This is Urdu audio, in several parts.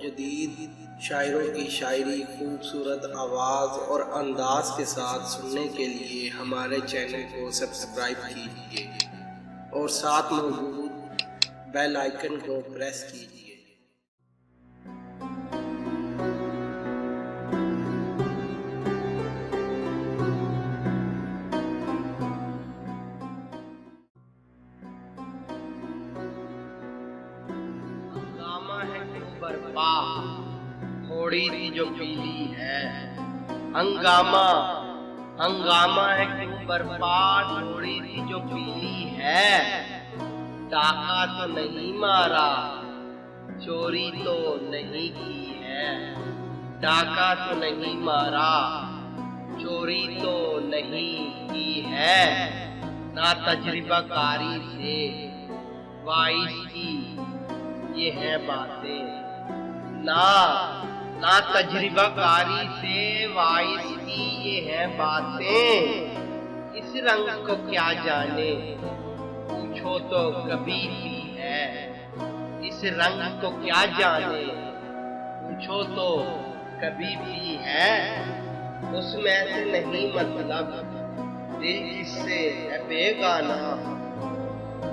جدید شاعروں کی شاعری خوبصورت آواز اور انداز کے ساتھ سننے کے لیے ہمارے چینل کو سبسکرائب کیجیے اور ساتھ موجود بیل آئیکن کو پریس کیجیے۔ برپا تھوڑی سی جو پیلی ہے، ہنگامہ ہے کیوں برپا تھوڑی سی جو پیلی ہے، ڈاکہ تو نہیں مارا چوری تو نہیں کی ہے، ڈاکہ تو نہیں مارا چوری تو نہیں کی ہے، نہ تجربہ کاری سے وائس کی یہ ہیں باتیں، نہ تجربہ کاری سے وائس کی یہ ہیں باتیں، اس رنگ کو کیا جانے پوچھو تو کبھی بھی ہے، اس رنگ کو کیا جانے پوچھو تو کبھی بھی ہے، اس میں سے نہیں مطلب دل جس سے ہے بیگانہ،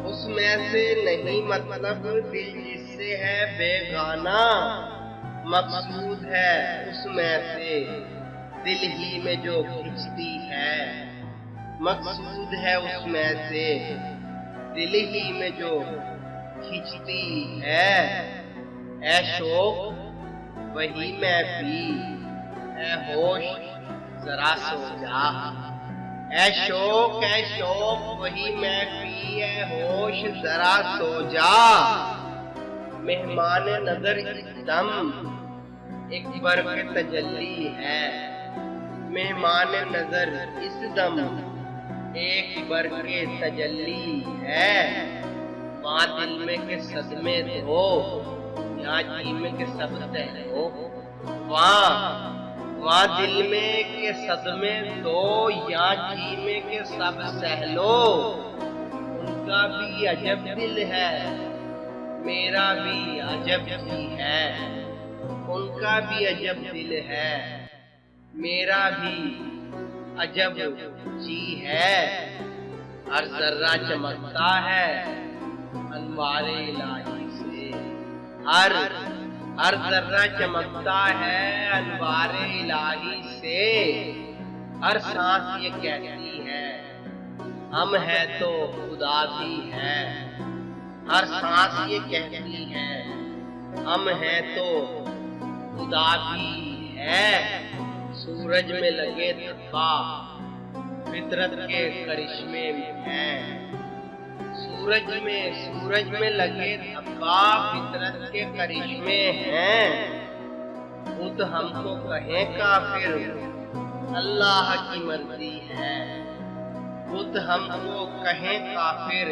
اس میں سے نہیں مطلب دل جس سے ہے بیگانہ، مقصود ہے اس میں سے دل ہی میں جو کھنچتی ہے، مقصود ہے اس میں سے دل ہی میں جو کھنچتی ہے، اے شوق وہی میں بھی اے ہوش ذرا سو جا، اے شوق وہی میں بھی اے ہوش ذرا سو جا، مہمان نظر اس دم ایک برق تجلی ہے، مہمان نظر اس دم ایک برق تجلی ہے، وہاں دل میں کے صدمے دو یہاں جی میں کے سب سہلو، وہاں دل میں کے صدمے دو یا جی میں کے سب سہلو، ان کا بھی عجب دل ہے میرا بھی عجب جی ہے، ان کا بھی عجب دل ہے میرا بھی عجب جی ہے، ہر ذرہ چمکتا ہے انوار الہی سے، ہر ذرہ چمکتا ہے انوار الہی سے، ہر سانس یہ کہتی ہے ہم ہے تو خدا بھی ہے، ہر سانس یہ کہتی ہے ہم ہے تو خدا بھی ہے، سورج میں لگے دھبا فطرت کے کرشمے ہیں، سورج میں لگے دھبا فطرت کے کرشمے ہیں، خود ہم کو کہیں کافر اللہ کی مرضی ہے، خود ہم کو کہیں کافر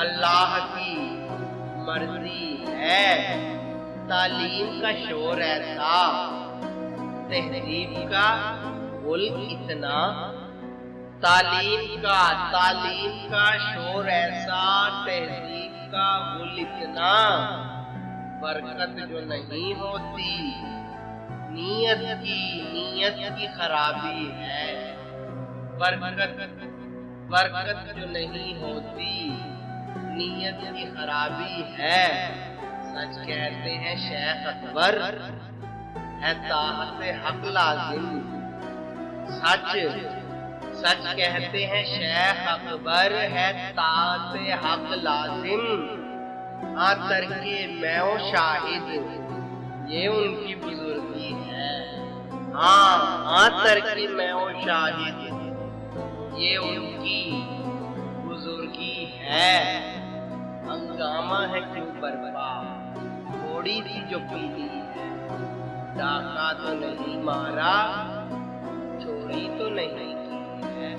اللہ کی مرضی ہے، تعلیم کا شور ایسا تہذیب کا غل اتنا، تعلیم کا شور ایسا تہذیب کا غل اتنا، برکت جو نہیں ہوتی نیت کی خرابی ہے، برکت جو نہیں ہوتی نیت کی خرابی ہے، سچ کہتے ہیں شیخ اکبر ہے طاعت حق لازم، سچ کہتے ہیں شیخ اکبر ہے طاعت حق لازم، ہاں ترک میں و شاہد یہ ان کی بزرگی ہے، ہاں ترک میں و شاہد یہ ان کی بزرگی ہے، ہنگامہ ہے کیوں برپا تھوڑی سی جو پیلی ہے، ڈاکہ تو نہیں مارا چوری تو نہیں کی ہے۔